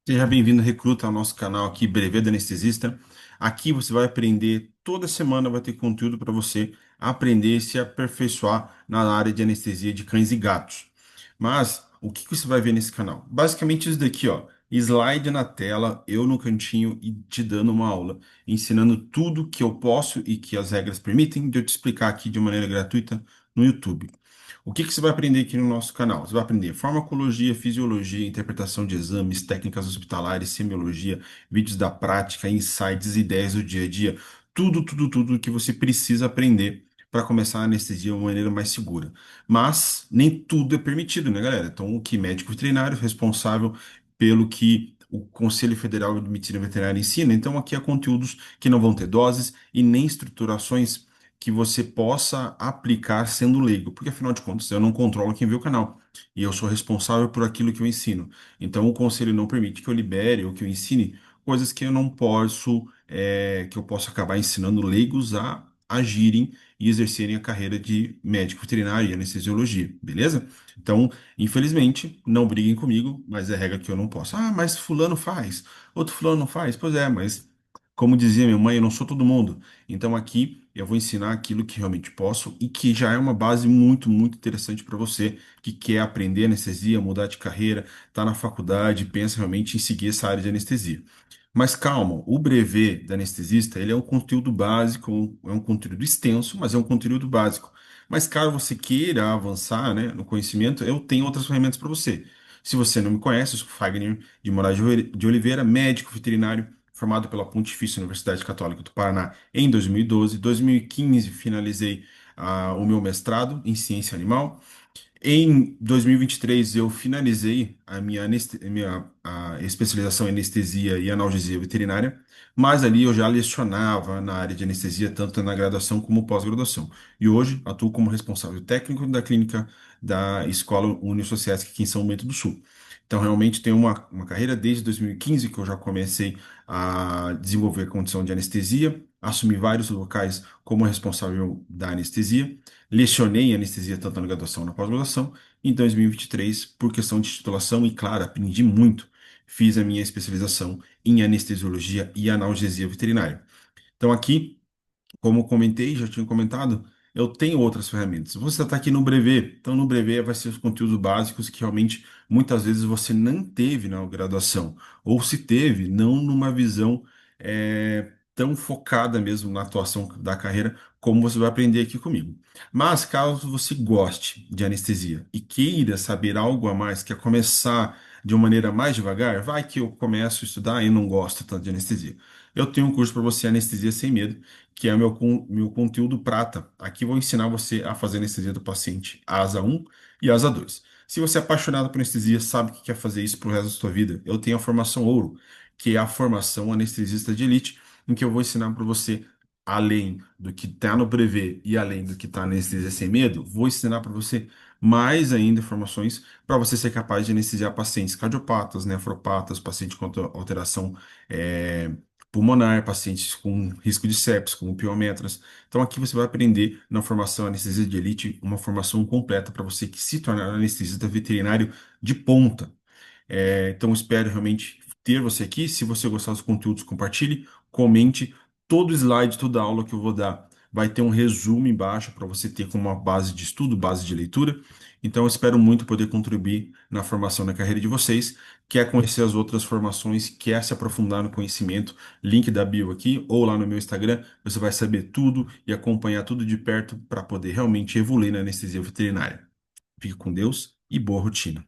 Seja bem-vindo, recruta, ao nosso canal aqui, Brevet do Anestesista. Aqui você vai aprender, toda semana vai ter conteúdo para você aprender e se aperfeiçoar na área de anestesia de cães e gatos. Mas, o que que você vai ver nesse canal? Basicamente isso daqui, ó, slide na tela, eu no cantinho e te dando uma aula, ensinando tudo que eu posso e que as regras permitem de eu te explicar aqui de maneira gratuita no YouTube. O que que você vai aprender aqui no nosso canal? Você vai aprender farmacologia, fisiologia, interpretação de exames, técnicas hospitalares, semiologia, vídeos da prática, insights, ideias do dia a dia, tudo que você precisa aprender para começar a anestesia de uma maneira mais segura. Mas nem tudo é permitido, né, galera? Então, o que médico veterinário responsável pelo que o Conselho Federal de Medicina Veterinária ensina. Então, aqui há conteúdos que não vão ter doses e nem estruturações que você possa aplicar sendo leigo, porque afinal de contas eu não controlo quem vê o canal e eu sou responsável por aquilo que eu ensino. Então o conselho não permite que eu libere ou que eu ensine coisas que eu não posso, que eu posso acabar ensinando leigos a agirem e exercerem a carreira de médico veterinário e anestesiologia, beleza? Então, infelizmente, não briguem comigo, mas é regra que eu não posso. Ah, mas fulano faz, outro fulano não faz. Pois é, mas como dizia minha mãe, eu não sou todo mundo. Então aqui eu vou ensinar aquilo que realmente posso e que já é uma base muito interessante para você que quer aprender anestesia, mudar de carreira, está na faculdade, pensa realmente em seguir essa área de anestesia. Mas calma, o brevet da anestesista, ele é um conteúdo básico, é um conteúdo extenso, mas é um conteúdo básico. Mas caso você queira avançar, né, no conhecimento, eu tenho outras ferramentas para você. Se você não me conhece, eu sou Fagner de Moraes de Oliveira, médico veterinário, formado pela Pontifícia Universidade Católica do Paraná em 2012. Em 2015, finalizei o meu mestrado em ciência animal. Em 2023, eu finalizei a especialização em anestesia e analgesia veterinária, mas ali eu já lecionava na área de anestesia, tanto na graduação como pós-graduação. E hoje atuo como responsável técnico da clínica da Escola Unisociesc aqui em São Bento do Sul. Então, realmente, tenho uma carreira desde 2015 que eu já comecei a desenvolver a condição de anestesia, assumi vários locais como responsável da anestesia. Lecionei anestesia tanto na graduação como na pós-graduação. Em 2023, por questão de titulação, e claro, aprendi muito, fiz a minha especialização em anestesiologia e analgesia veterinária. Então, aqui como eu comentei, já tinha comentado, eu tenho outras ferramentas. Você está aqui no Brevet, então no Brevet vai ser os conteúdos básicos que realmente muitas vezes você não teve na graduação, ou se teve, não numa visão tão focada mesmo na atuação da carreira, como você vai aprender aqui comigo. Mas caso você goste de anestesia e queira saber algo a mais, quer começar de uma maneira mais devagar, vai que eu começo a estudar e não gosto tanto de anestesia. Eu tenho um curso para você, Anestesia Sem Medo, que é o meu conteúdo prata. Aqui vou ensinar você a fazer anestesia do paciente asa um e asa 2. Se você é apaixonado por anestesia, sabe que quer fazer isso pro resto da sua vida, eu tenho a formação ouro, que é a formação anestesista de elite, em que eu vou ensinar para você, além do que está no Brevet e além do que está na anestesia sem medo, vou ensinar para você mais ainda informações para você ser capaz de anestesiar pacientes cardiopatas, nefropatas, pacientes com alteração eh, pulmonar, pacientes com risco de sepsis, como piometras. Então aqui você vai aprender na formação anestesia de elite, uma formação completa para você que se tornar anestesista veterinário de ponta. Então, espero realmente ter você aqui. Se você gostar dos conteúdos, compartilhe, comente. Todo slide, toda aula que eu vou dar vai ter um resumo embaixo para você ter como uma base de estudo, base de leitura. Então, eu espero muito poder contribuir na formação da carreira de vocês. Quer conhecer as outras formações, quer se aprofundar no conhecimento, link da bio aqui ou lá no meu Instagram, você vai saber tudo e acompanhar tudo de perto para poder realmente evoluir na anestesia veterinária. Fique com Deus e boa rotina.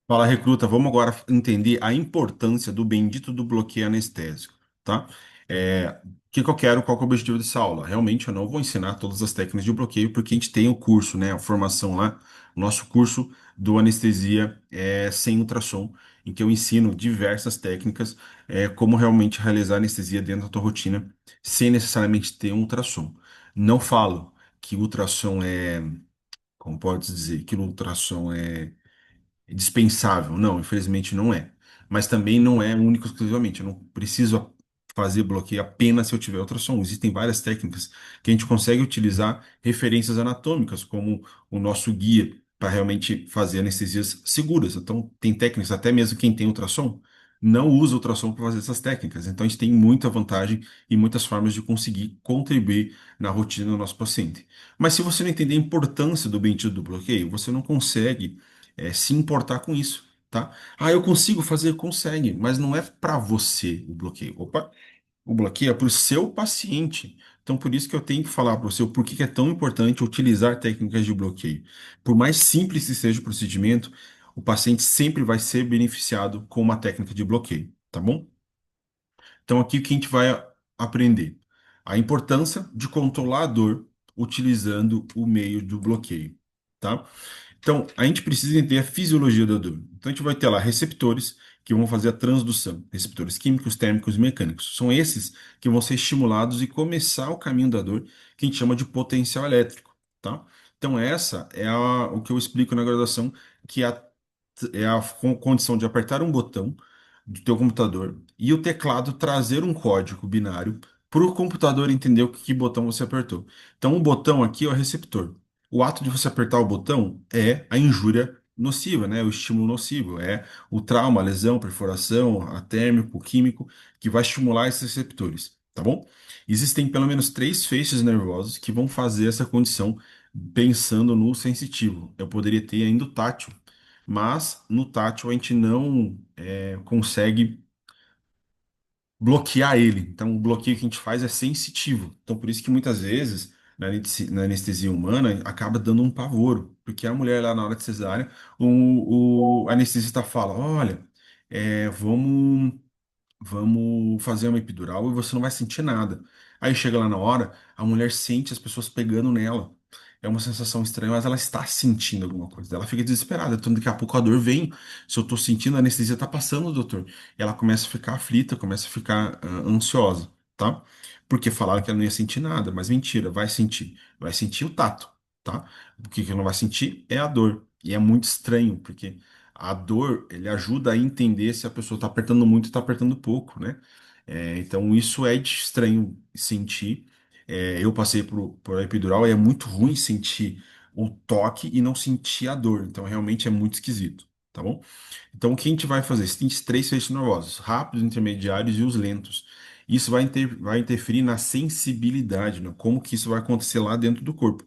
Fala, recruta, vamos agora entender a importância do bendito do bloqueio anestésico, tá? O que que eu quero, qual que é o objetivo dessa aula? Realmente eu não vou ensinar todas as técnicas de bloqueio, porque a gente tem o curso, né, a formação lá, o nosso curso do anestesia sem ultrassom, em que eu ensino diversas técnicas, como realmente realizar anestesia dentro da tua rotina, sem necessariamente ter um ultrassom. Não falo que ultrassom como pode dizer, que o ultrassom é dispensável. Não, infelizmente não é. Mas também não é único exclusivamente. Eu não preciso fazer bloqueio apenas se eu tiver ultrassom. Existem várias técnicas que a gente consegue utilizar referências anatômicas, como o nosso guia. para realmente fazer anestesias seguras. Então, tem técnicas, até mesmo quem tem ultrassom, não usa ultrassom para fazer essas técnicas. Então, a gente tem muita vantagem e muitas formas de conseguir contribuir na rotina do nosso paciente. Mas se você não entender a importância do bendito do bloqueio, você não consegue, se importar com isso. Tá? Ah, eu consigo fazer? Consegue, mas não é para você o bloqueio. Opa, o bloqueio é para o seu paciente. Então, por isso que eu tenho que falar para você o porquê que é tão importante utilizar técnicas de bloqueio. Por mais simples que seja o procedimento, o paciente sempre vai ser beneficiado com uma técnica de bloqueio, tá bom? Então, aqui o que a gente vai aprender? A importância de controlar a dor utilizando o meio do bloqueio, tá? Então, a gente precisa entender a fisiologia da dor. Então, a gente vai ter lá receptores que vão fazer a transdução, receptores químicos, térmicos e mecânicos. São esses que vão ser estimulados e começar o caminho da dor, que a gente chama de potencial elétrico, tá? Então, essa é o que eu explico na graduação, que é a condição de apertar um botão do teu computador e o teclado trazer um código binário para o computador entender que botão você apertou. Então, o botão aqui é o receptor. O ato de você apertar o botão é a injúria nociva, né? O estímulo nocivo, é o trauma, a lesão, perfuração, a térmico, químico, que vai estimular esses receptores, tá bom? Existem pelo menos três feixes nervosos que vão fazer essa condição pensando no sensitivo. Eu poderia ter ainda o tátil, mas no tátil a gente não consegue bloquear ele. Então, o bloqueio que a gente faz é sensitivo. Então, por isso que muitas vezes na anestesia humana acaba dando um pavor, porque a mulher lá na hora de cesárea, o anestesista fala: olha, vamos fazer uma epidural e você não vai sentir nada. Aí chega lá na hora, a mulher sente as pessoas pegando nela. É uma sensação estranha, mas ela está sentindo alguma coisa. Ela fica desesperada. Então, daqui a pouco a dor vem. Se eu estou sentindo, a anestesia está passando, doutor. E ela começa a ficar aflita, começa a ficar ansiosa, tá? Porque falaram que ela não ia sentir nada, mas mentira, vai sentir. Vai sentir o tato, tá? O que que não vai sentir é a dor. E é muito estranho, porque a dor, ele ajuda a entender se a pessoa está apertando muito ou está apertando pouco, né? Então, isso é de estranho sentir. Eu passei por epidural e é muito ruim sentir o toque e não sentir a dor. Então, realmente é muito esquisito, tá bom? Então, o que a gente vai fazer? Você tem esses três feixes nervosos, rápidos, intermediários e os lentos. Isso vai interferir na sensibilidade, né? Como que isso vai acontecer lá dentro do corpo.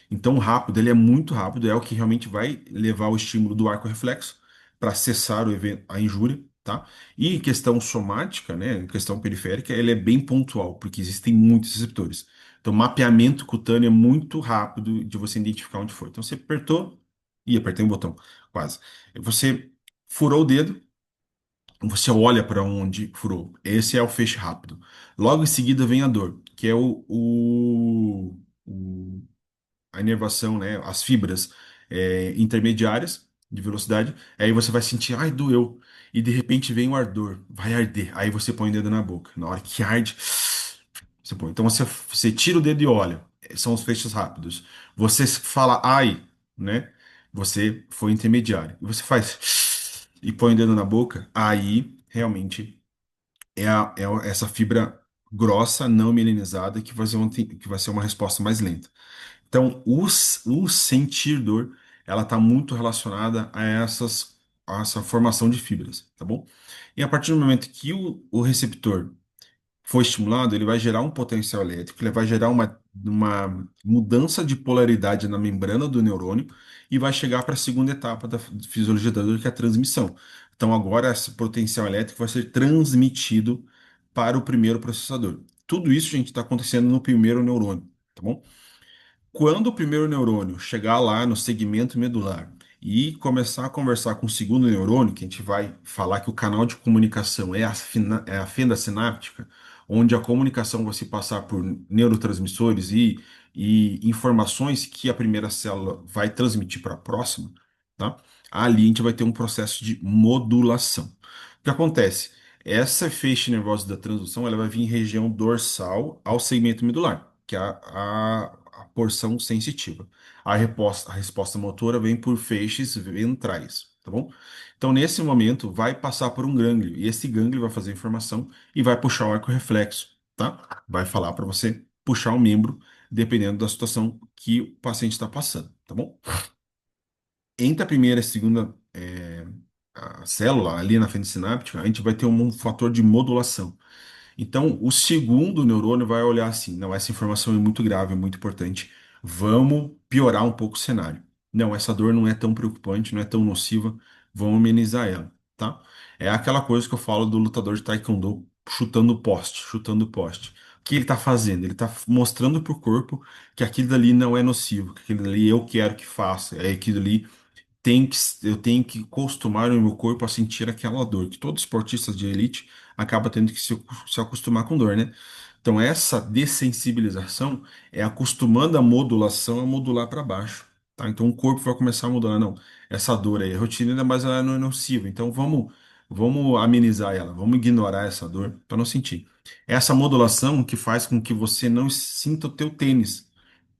Então, o rápido, ele é muito rápido, é o que realmente vai levar o estímulo do arco reflexo para cessar o evento, a injúria, tá? E em questão somática, né, em questão periférica, ele é bem pontual, porque existem muitos receptores. Então, mapeamento cutâneo é muito rápido de você identificar onde foi. Então, você apertou, e apertei um botão, quase. Você furou o dedo, você olha para onde furou. Esse é o feixe rápido. Logo em seguida vem a dor, que é a inervação, né, as fibras intermediárias de velocidade. Aí você vai sentir, ai, doeu. E de repente vem o ardor, vai arder. Aí você põe o dedo na boca. Na hora que arde, você põe. Então você tira o dedo e olha. São os feixes rápidos. Você fala, ai, né? Você foi intermediário. E você faz e põe o dedo na boca. Aí realmente essa fibra grossa, não mielinizada, que vai ser uma resposta mais lenta. Então, o sentir dor, ela está muito relacionada a essa formação de fibras, tá bom? E a partir do momento que o receptor for estimulado, ele vai gerar um potencial elétrico, ele vai gerar uma mudança de polaridade na membrana do neurônio e vai chegar para a segunda etapa da fisiologia da dor, que é a transmissão. Então, agora, esse potencial elétrico vai ser transmitido para o primeiro processador. Tudo isso, gente, está acontecendo no primeiro neurônio, tá bom? Quando o primeiro neurônio chegar lá no segmento medular e começar a conversar com o segundo neurônio, que a gente vai falar que o canal de comunicação é a fenda sináptica, onde a comunicação vai se passar por neurotransmissores e informações que a primeira célula vai transmitir para a próxima, tá? Ali a gente vai ter um processo de modulação. O que acontece? Essa feixe nervosa da transdução ela vai vir em região dorsal ao segmento medular, que é a porção sensitiva. A resposta motora vem por feixes ventrais, tá bom? Então, nesse momento, vai passar por um gânglio, e esse gânglio vai fazer a informação e vai puxar o arco reflexo, tá? Vai falar para você puxar o membro, dependendo da situação que o paciente está passando, tá bom? Entre a primeira e a segunda a célula ali na frente sináptica, a gente vai ter um fator de modulação. Então, o segundo neurônio vai olhar assim: não, essa informação é muito grave, é muito importante. Vamos piorar um pouco o cenário. Não, essa dor não é tão preocupante, não é tão nociva. Vamos amenizar ela, tá? É aquela coisa que eu falo do lutador de Taekwondo chutando o poste, chutando o poste. O que ele está fazendo? Ele está mostrando para o corpo que aquilo dali não é nocivo, que aquilo dali eu quero que faça, é aquilo ali eu tenho que acostumar o meu corpo a sentir aquela dor, que todo esportista de elite acaba tendo que se acostumar com dor, né? Então, essa dessensibilização é acostumando a modulação a modular para baixo, tá? Então, o corpo vai começar a modular, não, essa dor aí é rotineira, mas ela não é nociva, então vamos amenizar ela, vamos ignorar essa dor para não sentir. Essa modulação que faz com que você não sinta o teu tênis,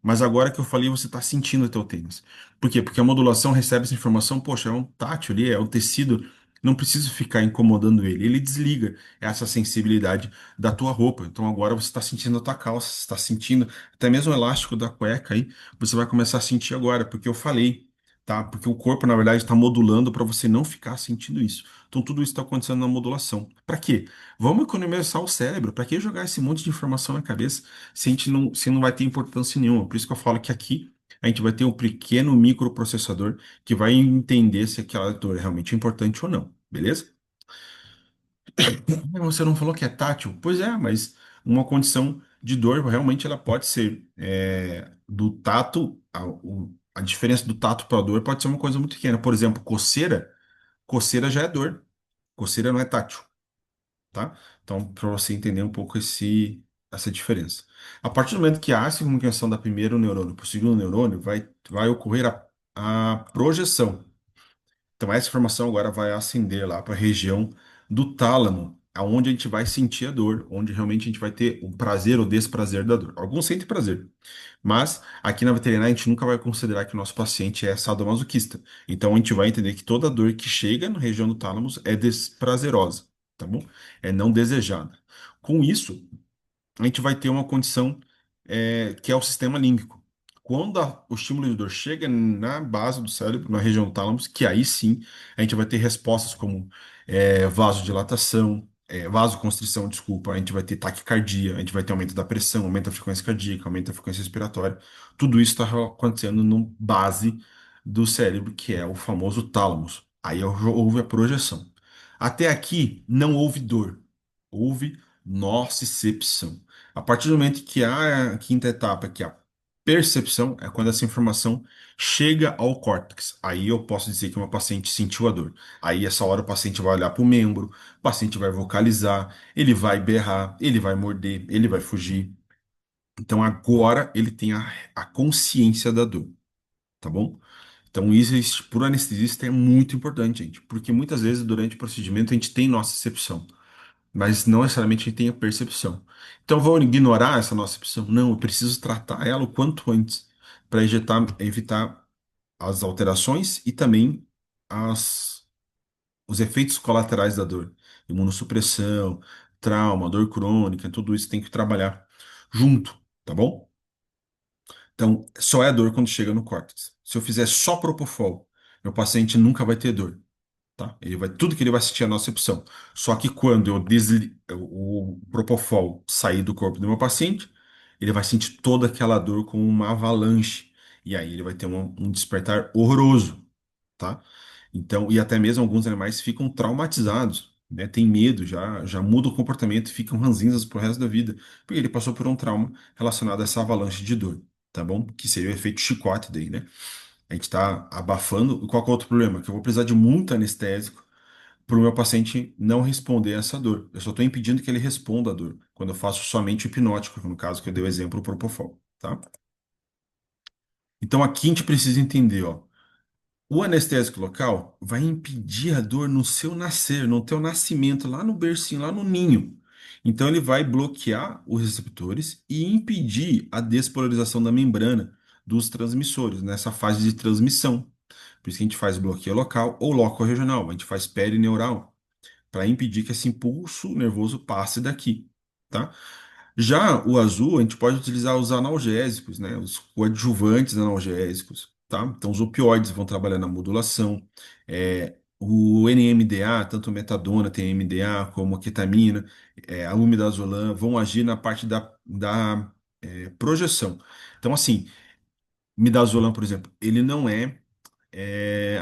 mas agora que eu falei, você está sentindo o teu tênis. Por quê? Porque a modulação recebe essa informação, poxa, é um tátil ali, é o tecido, não preciso ficar incomodando ele. Ele desliga essa sensibilidade da tua roupa. Então agora você está sentindo a tua calça, você está sentindo até mesmo o elástico da cueca aí, você vai começar a sentir agora, porque eu falei, tá? Porque o corpo, na verdade, está modulando para você não ficar sentindo isso. Então tudo isso está acontecendo na modulação. Para quê? Vamos economizar o cérebro. Para que jogar esse monte de informação na cabeça se não vai ter importância nenhuma? Por isso que eu falo que aqui a gente vai ter um pequeno microprocessador que vai entender se aquela dor é realmente importante ou não, beleza? Mas você não falou que é tátil? Pois é, mas uma condição de dor realmente ela pode ser do tato, a diferença do tato para a dor pode ser uma coisa muito pequena. Por exemplo, coceira já é dor, coceira não é tátil, tá? Então, para você entender um pouco essa diferença. A partir do momento que há essa comunicação da primeiro neurônio para o segundo neurônio, vai ocorrer a projeção. Então, essa informação agora vai ascender lá para a região do tálamo, aonde a gente vai sentir a dor, onde realmente a gente vai ter o prazer ou desprazer da dor. Alguns sentem prazer, mas aqui na veterinária a gente nunca vai considerar que o nosso paciente é sadomasoquista. Então, a gente vai entender que toda dor que chega na região do tálamo é desprazerosa, tá bom? É não desejada. Com isso, a gente vai ter uma condição que é o sistema límbico. Quando o estímulo de dor chega na base do cérebro, na região do tálamo, que aí sim a gente vai ter respostas como vasodilatação, vasoconstrição, desculpa, a gente vai ter taquicardia, a gente vai ter aumento da pressão, aumento da frequência cardíaca, aumento da frequência respiratória. Tudo isso está acontecendo no base do cérebro, que é o famoso tálamo. Aí houve a projeção. Até aqui não houve dor, houve nocicepção. A partir do momento que há a quinta etapa, que é a percepção, é quando essa informação chega ao córtex. Aí eu posso dizer que uma paciente sentiu a dor. Aí, essa hora, o paciente vai olhar para o membro, o paciente vai vocalizar, ele vai berrar, ele vai morder, ele vai fugir. Então, agora ele tem a consciência da dor, tá bom? Então, isso, para o anestesista, é muito importante, gente, porque muitas vezes durante o procedimento a gente tem nocicepção, mas não necessariamente a gente tem a percepção. Então, vou ignorar essa nossa percepção? Não, eu preciso tratar ela o quanto antes para evitar as alterações e também os efeitos colaterais da dor. Imunossupressão, trauma, dor crônica, tudo isso tem que trabalhar junto, tá bom? Então, só é dor quando chega no córtex. Se eu fizer só propofol, meu paciente nunca vai ter dor, tá? Tudo que ele vai sentir é a nocicepção. Só que quando o propofol sair do corpo do meu paciente, ele vai sentir toda aquela dor como uma avalanche. E aí ele vai ter um despertar horroroso, tá? Então, e até mesmo alguns animais ficam traumatizados, né? Tem medo, já muda o comportamento e ficam ranzinzas pro resto da vida, porque ele passou por um trauma relacionado a essa avalanche de dor, tá bom? Que seria o efeito chicote daí, né? A gente tá abafando. Qual que é o outro problema? Que eu vou precisar de muito anestésico para o meu paciente não responder a essa dor. Eu só estou impedindo que ele responda à dor, quando eu faço somente o hipnótico, no caso que eu dei o exemplo, o Propofol, tá? Então aqui a gente precisa entender, ó. O anestésico local vai impedir a dor no seu nascer, no teu nascimento, lá no bercinho, lá no ninho. Então ele vai bloquear os receptores e impedir a despolarização da membrana dos transmissores nessa fase de transmissão. Por isso que a gente faz bloqueio local ou loco-regional, a gente faz perineural, para impedir que esse impulso nervoso passe daqui, tá? Já o azul, a gente pode utilizar os analgésicos, né? Os coadjuvantes analgésicos. tá? Então, os opioides vão trabalhar na modulação. O NMDA, tanto metadona tem MDA, como a ketamina, a umidazolam, vão agir na parte da projeção. Então, assim, midazolam, por exemplo, ele não é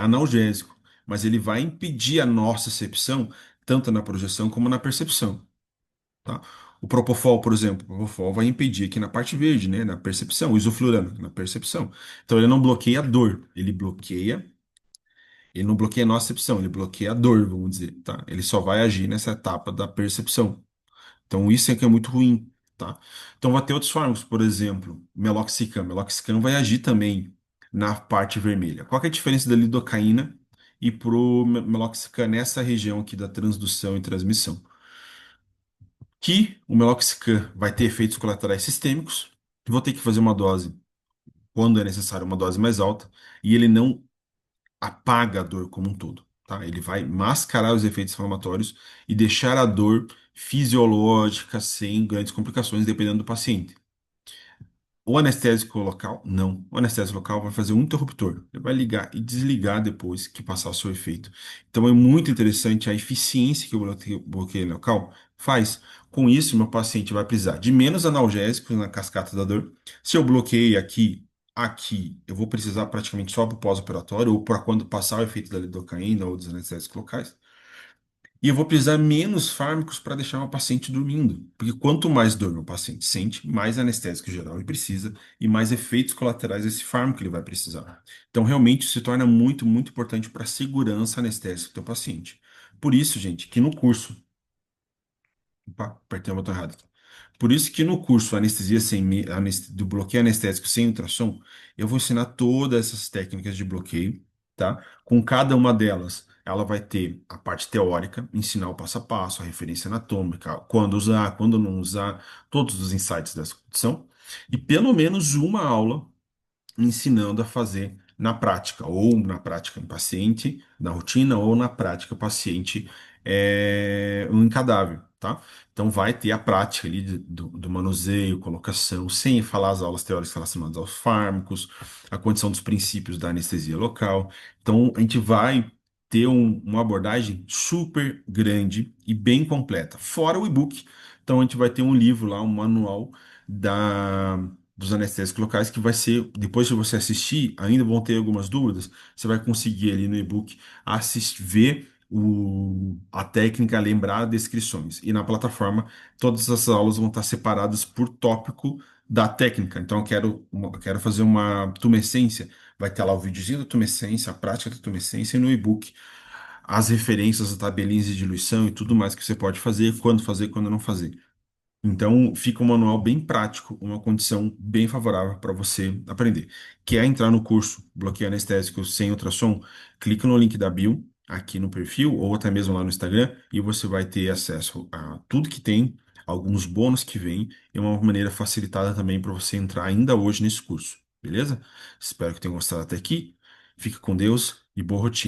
analgésico, mas ele vai impedir a nocicepção, tanto na projeção como na percepção, tá? O propofol, por exemplo, o propofol vai impedir aqui na parte verde, né, na percepção, o isoflurano, na percepção. Então ele não bloqueia a dor, ele não bloqueia a nocicepção, ele bloqueia a dor, vamos dizer, tá? Ele só vai agir nessa etapa da percepção. Então isso é que é muito ruim, tá? Então vai ter outros fármacos, por exemplo, meloxicam. Meloxicam vai agir também na parte vermelha. Qual que é a diferença da lidocaína e pro meloxicam nessa região aqui da transdução e transmissão? Que o meloxicam vai ter efeitos colaterais sistêmicos, vou ter que fazer uma dose, quando é necessário, uma dose mais alta, e ele não apaga a dor como um todo, tá? Ele vai mascarar os efeitos inflamatórios e deixar a dor fisiológica sem grandes complicações, dependendo do paciente. O anestésico local, não. O anestésico local vai fazer um interruptor. Ele vai ligar e desligar depois que passar o seu efeito. Então é muito interessante a eficiência que o bloqueio local faz. Com isso, meu paciente vai precisar de menos analgésicos na cascata da dor. Se eu bloqueei aqui, eu vou precisar praticamente só para o pós-operatório ou para quando passar o efeito da lidocaína ou dos anestésicos locais. E eu vou precisar menos fármacos para deixar o paciente dormindo. Porque quanto mais dor o paciente sente, mais anestésico geral ele precisa e mais efeitos colaterais esse fármaco ele vai precisar. Então, realmente, se torna muito, muito importante para a segurança anestésica do teu paciente. Por isso, gente, que no curso. Opa, apertei o botão errado aqui. Por isso que no curso Anestesia do bloqueio anestésico sem ultrassom, eu vou ensinar todas essas técnicas de bloqueio, tá? Com cada uma delas, ela vai ter a parte teórica, ensinar o passo a passo, a referência anatômica, quando usar, quando não usar, todos os insights dessa condição, e pelo menos uma aula ensinando a fazer na prática, ou na prática em paciente, na rotina, ou na prática paciente em cadáver, tá? Então vai ter a prática ali do manuseio, colocação, sem falar as aulas teóricas relacionadas aos fármacos, a condição dos princípios da anestesia local. Então a gente vai ter uma abordagem super grande e bem completa, fora o e-book. Então a gente vai ter um livro lá, um manual dos anestésicos locais, que vai ser, depois de você assistir, ainda vão ter algumas dúvidas, você vai conseguir ali no e-book assistir, ver a técnica, lembrar descrições. E na plataforma, todas essas aulas vão estar separadas por tópico da técnica. Então, eu quero fazer uma tumescência, vai ter lá o videozinho da tumescência, a prática da tumescência, e no e-book as referências, as tabelinhas de diluição e tudo mais que você pode fazer, quando não fazer. Então, fica um manual bem prático, uma condição bem favorável para você aprender. Quer entrar no curso Bloqueio Anestésico sem ultrassom? Clica no link da bio aqui no perfil ou até mesmo lá no Instagram e você vai ter acesso a tudo que tem, alguns bônus que vem e uma maneira facilitada também para você entrar ainda hoje nesse curso, beleza? Espero que tenham gostado até aqui. Fica com Deus e boa rotina.